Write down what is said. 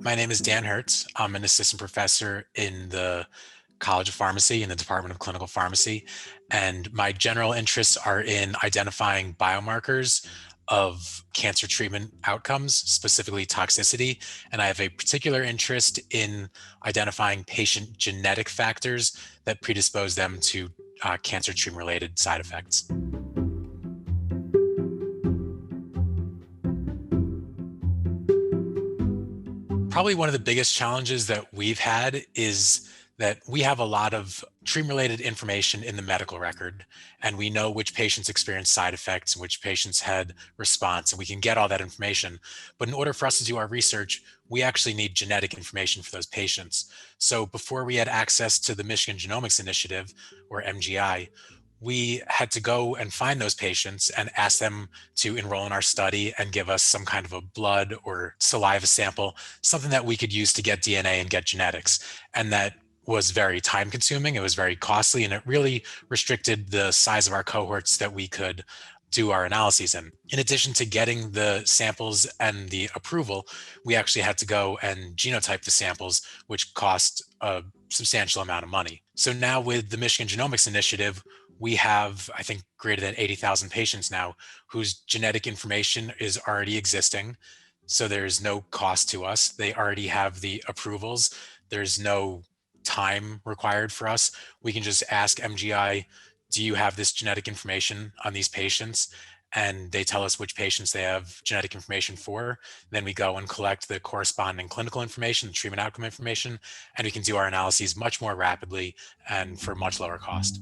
My name is Dan Hertz. I'm an assistant professor in the College of Pharmacy in the Department of Clinical Pharmacy. And my general interests are in identifying biomarkers of cancer treatment outcomes, specifically toxicity. And I have a particular interest in identifying patient genetic factors that predispose them to cancer treatment related side effects. Probably one of the biggest challenges that we've had is that we have a lot of treatment-related information in the medical record, and we know which patients experienced side effects and which patients had response, and we can get all that information. But in order for us to do our research, we actually need genetic information for those patients. So before we had access to the Michigan Genomics Initiative, or MGI, we had to go and find those patients and ask them to enroll in our study and give us some kind of a blood or saliva sample, something that we could use to get DNA and get genetics. And that was very time consuming. It was very costly, and it really restricted the size of our cohorts that we could do our analyses in. In addition to getting the samples and the approval, we actually had to go and genotype the samples, which cost a substantial amount of money. So now with the Michigan Genomics Initiative, we have, I think, greater than 80,000 patients now whose genetic information is already existing. So there's no cost to us. They already have the approvals. There's no time required for us. We can just ask MGI, do you have this genetic information on these patients? And they tell us which patients they have genetic information for. Then we go and collect the corresponding clinical information, the treatment outcome information, and we can do our analyses much more rapidly and for much lower cost.